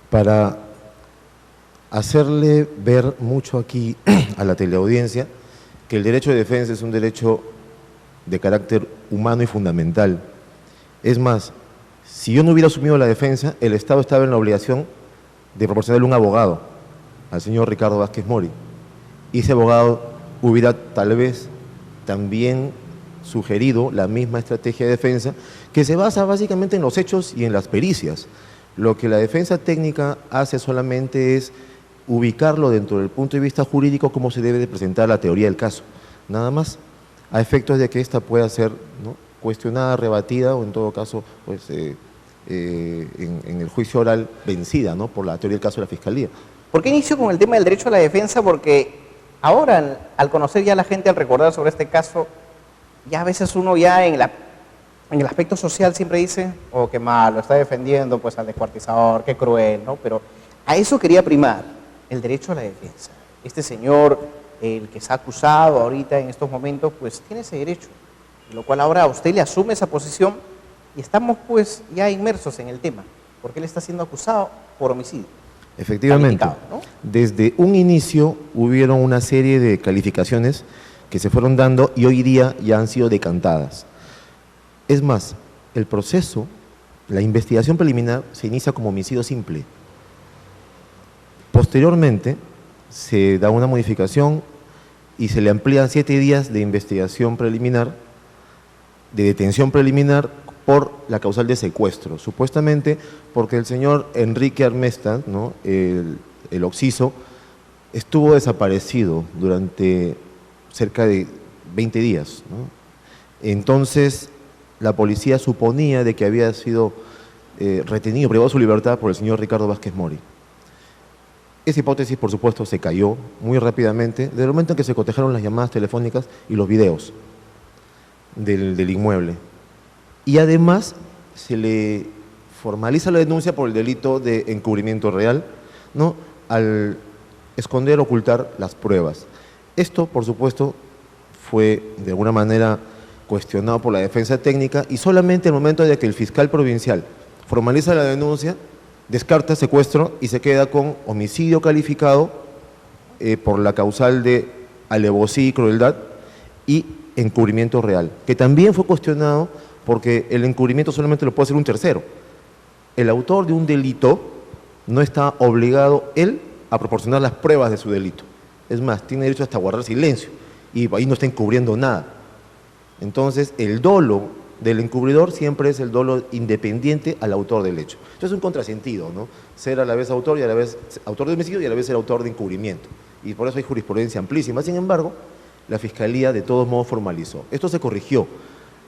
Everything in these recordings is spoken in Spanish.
Para hacerle ver mucho aquí a la teleaudiencia que el derecho de defensa es un derecho de carácter humano y fundamental. Es más, si yo no hubiera asumido la defensa, el Estado estaba en la obligación de proporcionarle un abogado al señor Ricardo Vázquez Mori. Y ese abogado hubiera tal vez también sugerido la misma estrategia de defensa que se basa básicamente en los hechos y en las pericias. Lo que la defensa técnica hace solamente es ubicarlo dentro del punto de vista jurídico cómo se debe de presentar la teoría del caso, nada más, a efectos de que ésta pueda ser, ¿no?, cuestionada, rebatida o en todo caso pues, en el juicio oral vencida, ¿no?, por la teoría del caso de la Fiscalía. ¿Por qué inicio con el tema del derecho a la defensa? Porque ahora, al conocer ya la gente, al recordar sobre este caso, ya a veces uno ya en el aspecto social siempre dice, oh, qué mal, lo está defendiendo pues al descuartizador, qué cruel, ¿no? Pero a eso quería primar el derecho a la defensa. Este señor, el que se ha acusado ahorita en estos momentos, pues tiene ese derecho, lo cual ahora a usted le asume esa posición y estamos pues ya inmersos en el tema, porque él está siendo acusado por homicidio. Efectivamente, ¿no? Desde un inicio hubieron una serie de calificaciones que se fueron dando y hoy día ya han sido decantadas. Es más, el proceso, la investigación preliminar se inicia como homicidio simple. Posteriormente se da una modificación y se le amplían 7 días de investigación preliminar, de detención preliminar por la causal de secuestro, supuestamente porque el señor Enrique Armesta, ¿no?, el occiso, estuvo desaparecido durante cerca de 20 días, ¿no? Entonces, la policía suponía de que había sido retenido, privado de su libertad por el señor Ricardo Vázquez Mori. Esa hipótesis, por supuesto, se cayó muy rápidamente, desde el momento en que se cotejaron las llamadas telefónicas y los videos del inmueble. Y además, se le formaliza la denuncia por el delito de encubrimiento real, ¿no?, al esconder o ocultar las pruebas. Esto, por supuesto, fue de alguna manera cuestionado por la defensa técnica y solamente en el momento de que el fiscal provincial formaliza la denuncia, descarta secuestro y se queda con homicidio calificado por la causal de alevosía y crueldad y encubrimiento real, que también fue cuestionado porque el encubrimiento solamente lo puede hacer un tercero. El autor de un delito no está obligado él a proporcionar las pruebas de su delito. Es más, tiene derecho hasta a guardar silencio y ahí no está encubriendo nada. Entonces, el dolo del encubridor siempre es el dolo independiente al autor del hecho. Esto es un contrasentido, ¿no? Ser a la vez autor y a la vez autor de homicidio y a la vez ser autor de encubrimiento. Y por eso hay jurisprudencia amplísima. Sin embargo, la Fiscalía de todos modos formalizó. Esto se corrigió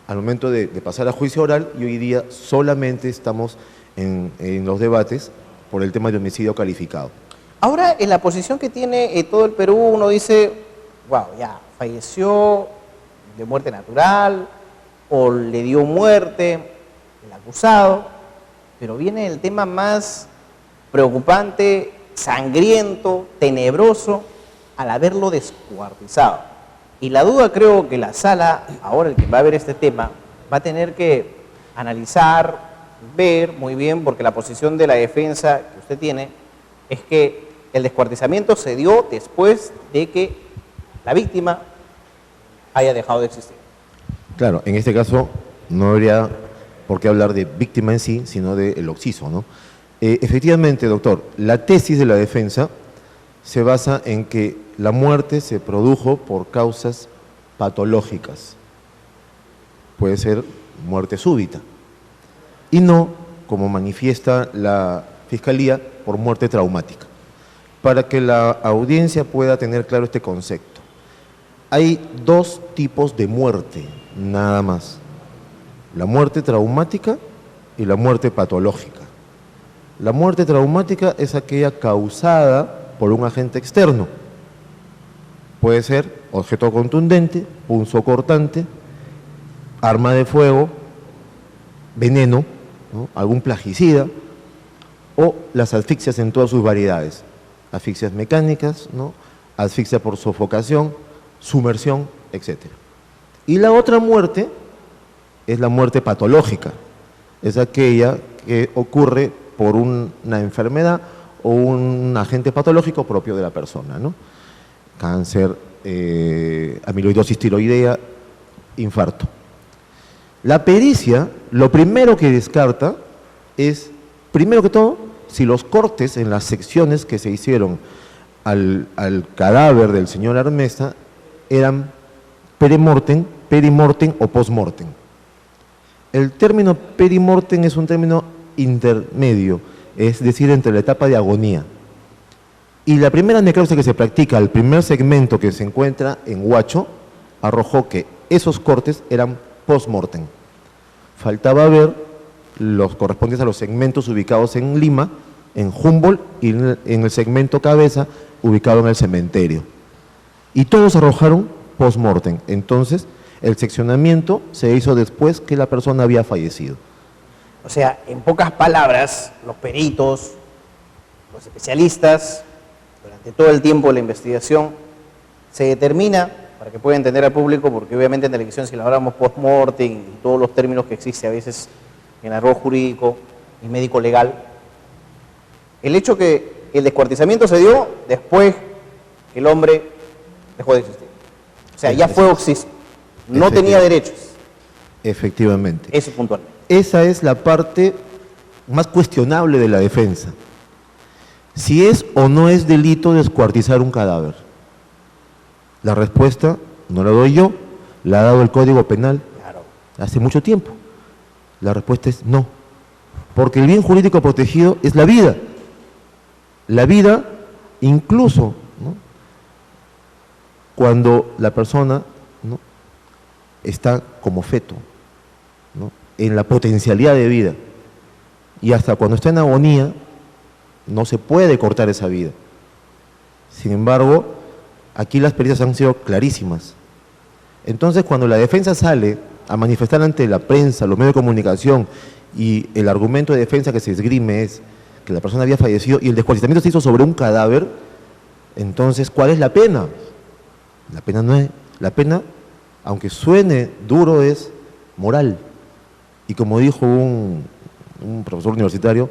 al momento de pasar a juicio oral y hoy día solamente estamos en los debates por el tema de homicidio calificado. Ahora, en la posición que tiene todo el Perú, uno dice, wow, ya, falleció de muerte natural o le dio muerte el acusado, pero viene el tema más preocupante, sangriento, tenebroso, al haberlo descuartizado. Y la duda, creo que la sala, ahora el que va a ver este tema, va a tener que analizar, ver muy bien, porque la posición de la defensa que usted tiene es que el descuartizamiento se dio después de que la víctima haya dejado de existir. Claro, en este caso no habría por qué hablar de víctima en sí, sino del occiso, ¿no? Efectivamente, doctor, la tesis de la defensa se basa en que la muerte se produjo por causas patológicas. Puede ser muerte súbita. Y no, como manifiesta la Fiscalía, por muerte traumática. Para que la audiencia pueda tener claro este concepto, hay 2 tipos de muerte, nada más. La muerte traumática y la muerte patológica. La muerte traumática es aquella causada por un agente externo. Puede ser objeto contundente, punzocortante, arma de fuego, veneno, ¿no?, algún plaguicida, o las asfixias en todas sus variedades. Asfixias mecánicas, ¿no?, asfixia por sofocación, sumersión, etc. Y la otra muerte es la muerte patológica, es aquella que ocurre por una enfermedad o un agente patológico propio de la persona, ¿no? Cáncer, amiloidosis tiroidea, infarto. La pericia, lo primero que descarta es, primero que todo, si los cortes en las secciones que se hicieron al cadáver del señor Armesa eran perimortem o postmortem. El término perimortem es un término intermedio, es decir, entre la etapa de agonía. Y la primera necropsia que se practica, el primer segmento que se encuentra en Huacho, arrojó que esos cortes eran postmortem. Faltaba ver los correspondientes a los segmentos ubicados en Lima, en Humboldt y en el segmento cabeza ubicado en el cementerio. Y todos arrojaron postmortem. Entonces, el seccionamiento se hizo después que la persona había fallecido. O sea, en pocas palabras, los peritos, los especialistas, durante todo el tiempo de la investigación, se determina, para que pueda entender al público, porque obviamente en televisión si le hablamos post-mortem y todos los términos que existen a veces en el argot jurídico y médico legal, el hecho que el descuartizamiento se dio después que el hombre dejó de existir. O sea, ya fue occiso, no tenía derechos. Efectivamente. Eso puntualmente. Esa es la parte más cuestionable de la defensa. Si es o no es delito descuartizar un cadáver. La respuesta no la doy yo, la ha dado el Código Penal hace mucho tiempo. La respuesta es no, porque el bien jurídico protegido es la vida. La vida, incluso, ¿no?, cuando la persona, ¿no?, está como feto, ¿no?, en la potencialidad de vida, y hasta cuando está en agonía, no se puede cortar esa vida. Sin embargo, aquí las pericias han sido clarísimas. Entonces, cuando la defensa sale a manifestar ante la prensa, los medios de comunicación, y el argumento de defensa que se esgrime es que la persona había fallecido y el descuartizamiento se hizo sobre un cadáver, entonces, ¿cuál es la pena? La pena no es, la pena, aunque suene duro, es moral. Y como dijo un profesor universitario,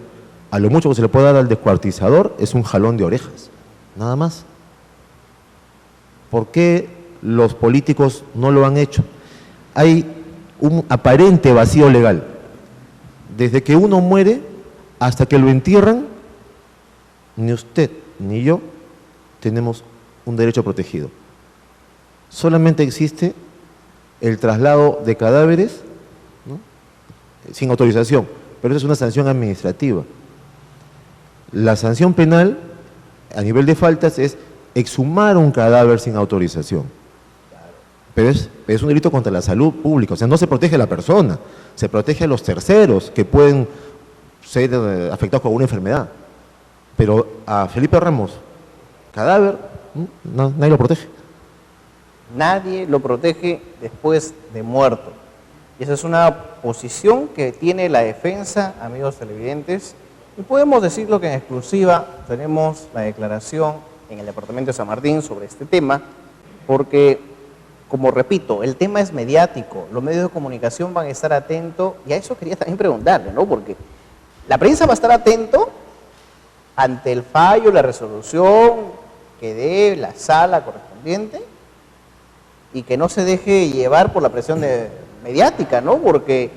a lo mucho que se le puede dar al descuartizador es un jalón de orejas, nada más. ¿Por qué los políticos no lo han hecho? Hay un aparente vacío legal. Desde que uno muere hasta que lo entierran, ni usted ni yo tenemos un derecho protegido. Solamente existe el traslado de cadáveres, ¿no?, sin autorización, pero eso es una sanción administrativa. La sanción penal, a nivel de faltas, es exhumar un cadáver sin autorización. Pero es un delito contra la salud pública, o sea, no se protege a la persona, se protege a los terceros que pueden ser afectados con alguna enfermedad. Pero a Felipe Ramos, cadáver, no, nadie lo protege. Nadie lo protege después de muerto. Y esa es una posición que tiene la defensa, amigos televidentes. Y podemos decirlo que en exclusiva tenemos la declaración en el departamento de San Martín sobre este tema, porque, como repito, el tema es mediático, los medios de comunicación van a estar atentos, y a eso quería también preguntarle, ¿no? Porque la prensa va a estar atento ante el fallo, la resolución que dé la sala correspondiente, y que no se deje llevar por la presión mediática, ¿no? Porque,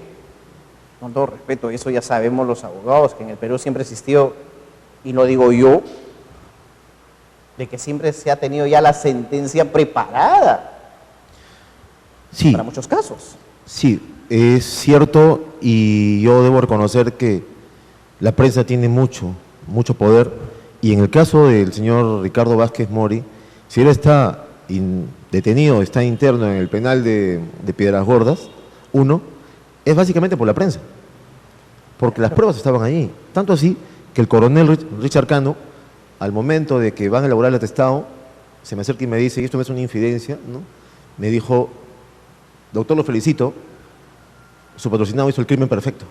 con todo respeto, eso ya sabemos los abogados, que en el Perú siempre existió, y lo digo yo, de que siempre se ha tenido ya la sentencia preparada, sí, para muchos casos. Sí, es cierto, y yo debo reconocer que la prensa tiene mucho poder, y en el caso del señor Ricardo Vázquez Mori, si él está detenido, está interno en el penal de Piedras Gordas, es básicamente por la prensa, porque las pruebas estaban ahí, tanto así que el coronel Richard Cano, al momento de que van a elaborar el atestado, se me acerca y me dice, y esto no es una infidencia, ¿no?, me dijo: doctor, lo felicito, su patrocinado hizo el crimen perfecto.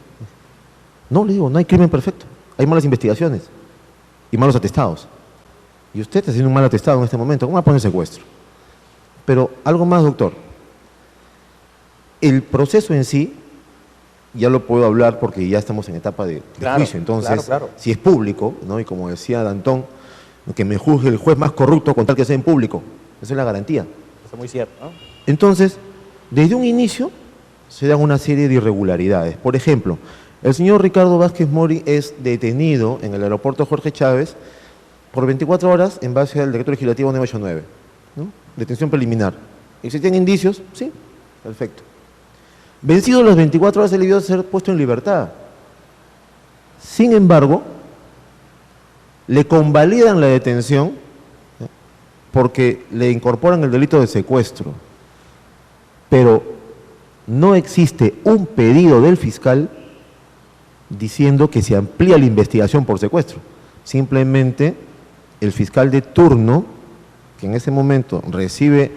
No, le digo, no hay crimen perfecto, hay malas investigaciones y malos atestados. Y usted está haciendo un mal atestado en este momento, ¿cómo va a poner secuestro? Pero algo más, doctor. El proceso en sí ya lo puedo hablar porque ya estamos en etapa de Claro, juicio. Entonces, claro. si es público, ¿no? Y como decía Danton, que me juzgue el juez más corrupto con tal que sea en público. Esa es la garantía. Eso es muy cierto, ¿no? Entonces, desde un inicio se dan una serie de irregularidades. Por ejemplo, el señor Ricardo Vázquez Mori es detenido en el aeropuerto Jorge Chávez por 24 horas en base al decreto legislativo 989, ¿no? Detención preliminar. ¿Existen indicios? Sí, perfecto. Vencidos las 24 horas, él debió ser puesto en libertad. Sin embargo, le convalidan la detención, ¿no? Porque le incorporan el delito de secuestro. Pero no existe un pedido del fiscal diciendo que se amplía la investigación por secuestro. Simplemente el fiscal de turno, que en ese momento recibe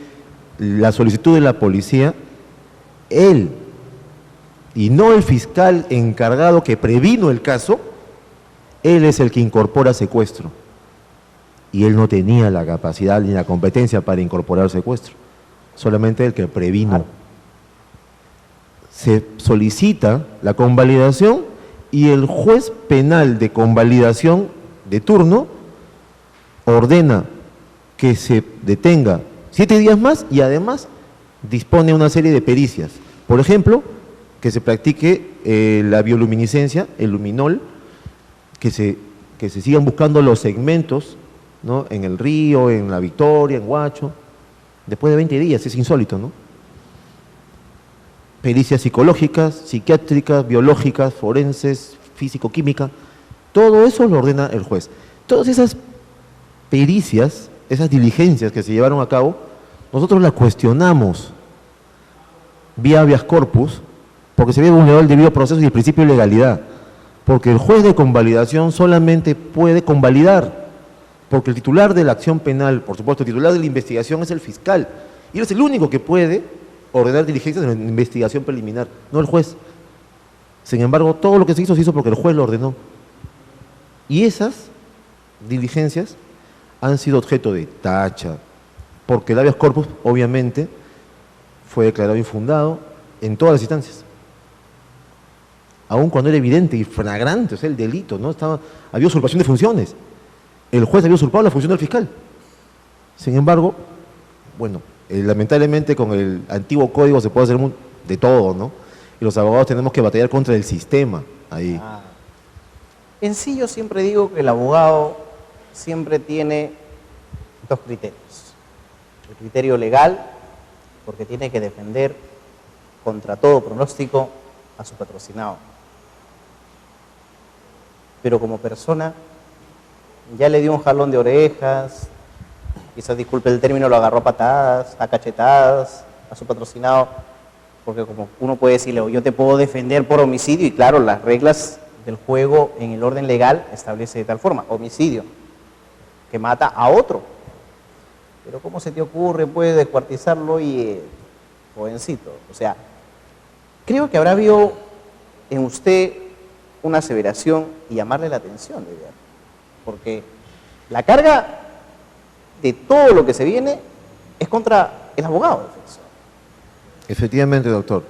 la solicitud de la policía, él, y no el fiscal encargado que previno el caso, él es el que incorpora secuestro. Y él no tenía la capacidad ni la competencia para incorporar secuestro, solamente el que previno. Claro. Se solicita la convalidación y el juez penal de convalidación de turno ordena que se detenga 7 días más y además dispone una serie de pericias. Por ejemplo, que se practique la bioluminiscencia, el luminol, que se sigan buscando los segmentos, ¿no? En el Río, en la Victoria, en Huacho, después de 20 días, es insólito, ¿no? Pericias psicológicas, psiquiátricas, biológicas, forenses, físico-química, todo eso lo ordena el juez. Todas esas pericias, esas diligencias que se llevaron a cabo, nosotros las cuestionamos vía habeas corpus, porque se ve vulnerado el debido proceso y el principio de legalidad, porque el juez de convalidación solamente puede convalidar, porque el titular de la acción penal, por supuesto, el titular de la investigación es el fiscal, y él es el único que puede ordenar diligencias de investigación preliminar, no el juez. Sin embargo, todo lo que se hizo porque el juez lo ordenó. Y esas diligencias han sido objeto de tacha, porque el habeas corpus, obviamente, fue declarado infundado en todas las instancias. Aun cuando era evidente y flagrante, o sea, el delito, ¿no? Había usurpación de funciones. El juez había usurpado la función del fiscal. Sin embargo, bueno, lamentablemente con el antiguo código se puede hacer de todo, ¿no? Y los abogados tenemos que batallar contra el sistema ahí. En sí yo siempre digo que el abogado siempre tiene dos criterios. El criterio legal, porque tiene que defender contra todo pronóstico a su patrocinado. Pero como persona, ya le dio un jalón de orejas, quizás, disculpe el término, lo agarró a patadas, a cachetadas, a su patrocinado, porque como uno puede decirle, yo te puedo defender por homicidio, y claro, las reglas del juego en el orden legal establece de tal forma, homicidio, que mata a otro. Pero ¿cómo se te ocurre, puede descuartizarlo y jovencito? O sea, creo que habrá habido en usted una aseveración y llamarle la atención, de verdad, porque la carga de todo lo que se viene es contra el abogado defensor. Efectivamente, doctor.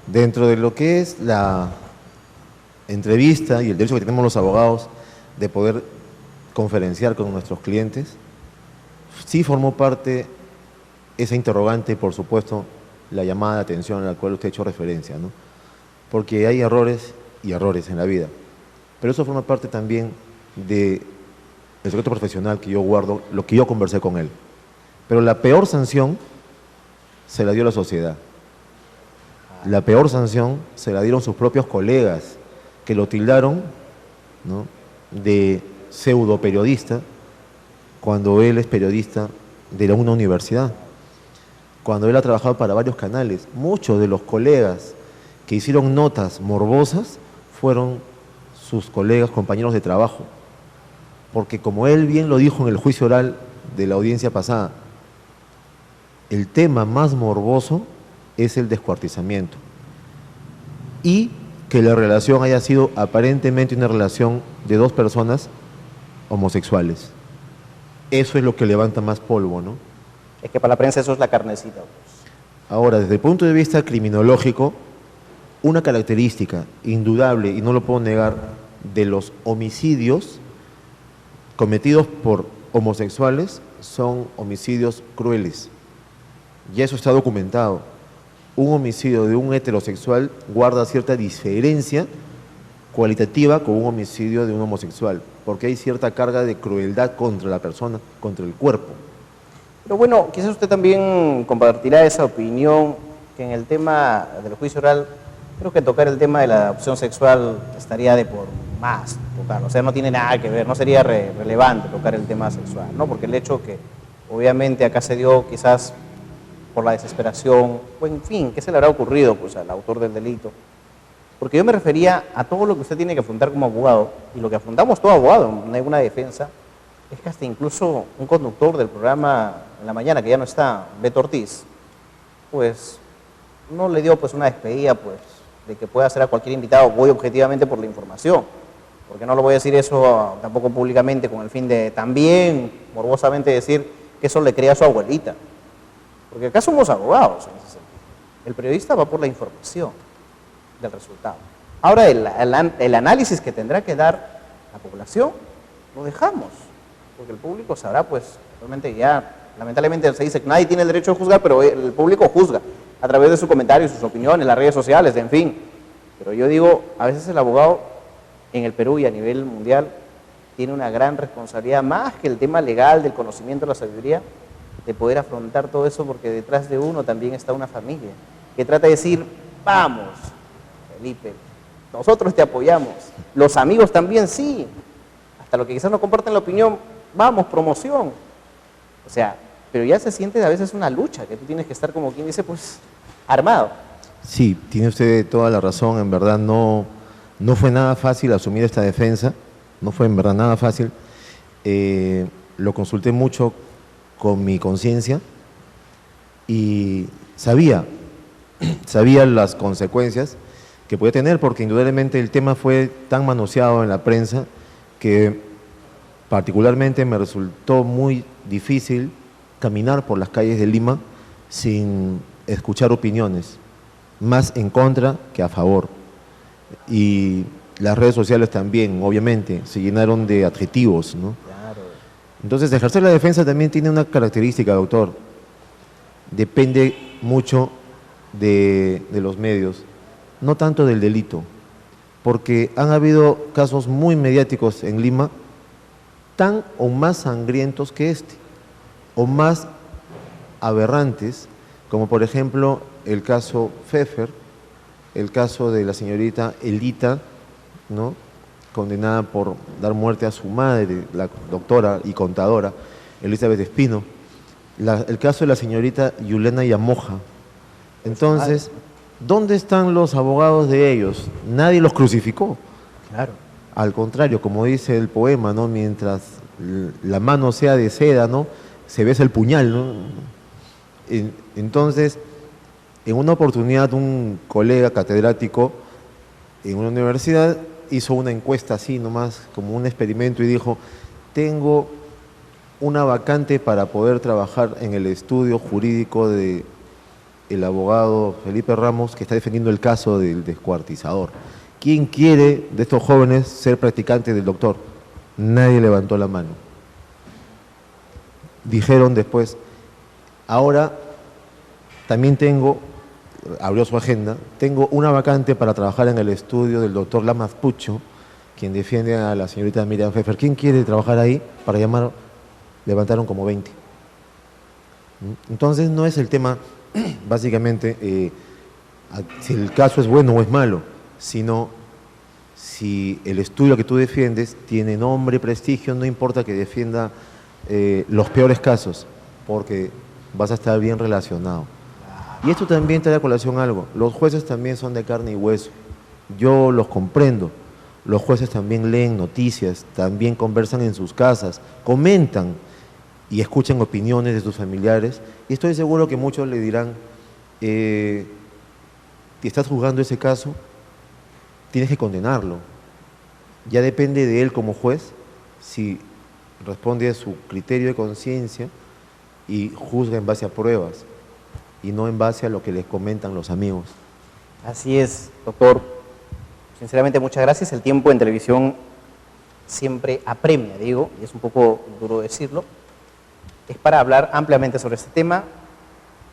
Dentro de lo que es la entrevista y el derecho que tenemos los abogados de poder conferenciar con nuestros clientes, sí formó parte esa interrogante, por supuesto, la llamada de atención a la cual usted ha hecho referencia, ¿no? Porque hay errores y errores en la vida. Pero eso forma parte también del secreto profesional que yo guardo, lo que yo conversé con él. Pero la peor sanción se la dio la sociedad. La peor sanción se la dieron sus propios colegas, que lo tildaron, ¿no?, de pseudo periodista, cuando él es periodista de una universidad, cuando él ha trabajado para varios canales. Muchos de los colegas que hicieron notas morbosas fueron sus colegas, compañeros de trabajo, porque como él bien lo dijo en el juicio oral de la audiencia pasada, el tema más morboso es el descuartizamiento y que la relación haya sido aparentemente una relación de dos personas homosexuales. Eso es lo que levanta más polvo, ¿no? Es que para la prensa eso es la carnecita, pues. Ahora, desde el punto de vista criminológico, una característica indudable, y no lo puedo negar, de los homicidios cometidos por homosexuales son homicidios crueles. Y eso está documentado. Un homicidio de un heterosexual guarda cierta diferencia cualitativa con un homicidio de un homosexual, porque hay cierta carga de crueldad contra la persona, contra el cuerpo. Pero bueno, quizás usted también compartirá esa opinión, que en el tema del juicio oral, creo que tocar el tema de la opción sexual estaría de por más tocarlo. O sea, no tiene nada que ver, no sería relevante tocar el tema sexual, ¿no? Porque el hecho que obviamente acá se dio quizás por la desesperación, o en fin, ¿qué se le habrá ocurrido pues al autor del delito? Porque yo me refería a todo lo que usted tiene que afrontar como abogado, y lo que afrontamos todo abogado en una defensa, es que hasta incluso un conductor del programa en la mañana, que ya no está, Beto Ortiz, pues no le dio pues una despedida pues de que pueda hacer a cualquier invitado, voy objetivamente por la información, porque no lo voy a decir eso tampoco públicamente con el fin de también morbosamente decir que eso le crea a su abuelita, porque acá somos abogados en ese sentido. El periodista va por la información del resultado. Ahora el análisis que tendrá que dar la población lo dejamos, porque el público sabrá, pues realmente ya lamentablemente se dice que nadie tiene el derecho de juzgar, pero el público juzga a través de sus comentarios, sus opiniones, las redes sociales, en fin. Pero yo digo, a veces el abogado en el Perú y a nivel mundial tiene una gran responsabilidad, más que el tema legal, del conocimiento, de la sabiduría, de poder afrontar todo eso, porque detrás de uno también está una familia, que trata de decir, vamos, Felipe, nosotros te apoyamos, los amigos también sí, hasta lo que quizás no comparten la opinión, vamos, promoción. O sea, pero ya se siente a veces una lucha, que tú tienes que estar como quien dice, pues, armado. Sí, tiene usted toda la razón, en verdad no fue nada fácil asumir esta defensa, no fue en verdad nada fácil. Lo consulté mucho con mi conciencia y sabía las consecuencias que puede tener, porque indudablemente el tema fue tan manoseado en la prensa que particularmente me resultó muy difícil caminar por las calles de Lima sin escuchar opiniones, más en contra que a favor. Y las redes sociales también, obviamente, se llenaron de adjetivos, ¿no? Claro. Entonces, ejercer la defensa también tiene una característica, doctor. Depende mucho de los medios, no tanto del delito, porque han habido casos muy mediáticos en Lima, tan o más sangrientos que este, o más aberrantes, como por ejemplo el caso Pfeffer, el caso de la señorita Elita, ¿no?, condenada por dar muerte a su madre, la doctora y contadora Elizabeth Espino, el caso de la señorita Yulena Yamoja. Entonces, ¿dónde están los abogados de ellos? Nadie los crucificó. Claro. Al contrario, como dice el poema, ¿no?, mientras la mano sea de seda, ¿no?, se besa el puñal, ¿no? Entonces, en una oportunidad un colega catedrático en una universidad hizo una encuesta así nomás, como un experimento, y dijo, tengo una vacante para poder trabajar en el estudio jurídico de el abogado Felipe Ramos, que está defendiendo el caso del descuartizador. ¿Quién quiere de estos jóvenes ser practicante del doctor? Nadie levantó la mano. Dijeron después, ahora también abrió su agenda, tengo una vacante para trabajar en el estudio del doctor Lamas Pucho, quien defiende a la señorita Miriam Pfeffer. ¿Quién quiere trabajar ahí? Para llamar, levantaron como 20. Entonces no es el tema, básicamente, si el caso es bueno o es malo, sino si el estudio que tú defiendes tiene nombre, prestigio, no importa que defienda los peores casos, porque vas a estar bien relacionado. Y esto también trae a colación algo, los jueces también son de carne y hueso, yo los comprendo, los jueces también leen noticias, también conversan en sus casas, comentan y escuchan opiniones de sus familiares, y estoy seguro que muchos le dirán, si estás juzgando ese caso, tienes que condenarlo. Ya depende de él como juez si responde a su criterio de conciencia y juzga en base a pruebas y no en base a lo que les comentan los amigos. Así es, doctor. Sinceramente, muchas gracias. El tiempo en televisión siempre apremia, digo, y es un poco duro decirlo. Es para hablar ampliamente sobre este tema.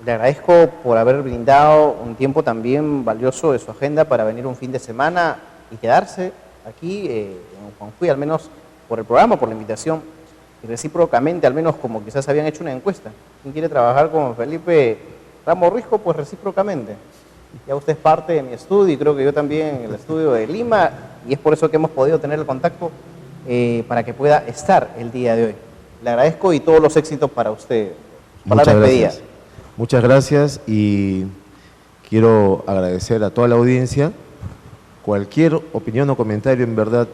Le agradezco por haber brindado un tiempo también valioso de su agenda para venir un fin de semana y quedarse aquí en Juanjuy, al menos por el programa, por la invitación, y recíprocamente, al menos como quizás habían hecho una encuesta. ¿Quién quiere trabajar con Felipe Ramos Risco? Pues recíprocamente. Ya usted es parte de mi estudio y creo que yo también en el estudio de Lima, y es por eso que hemos podido tener el contacto para que pueda estar el día de hoy. Le agradezco y todos los éxitos para usted. Muchas gracias. Muchas gracias y quiero agradecer a toda la audiencia. Cualquier opinión o comentario, en verdad,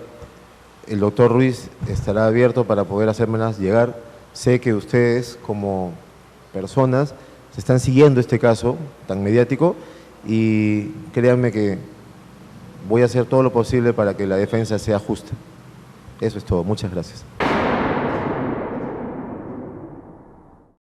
el doctor Ruiz estará abierto para poder hacérmelas llegar. Sé que ustedes, como personas, se están siguiendo este caso tan mediático y créanme que voy a hacer todo lo posible para que la defensa sea justa. Eso es todo. Muchas gracias.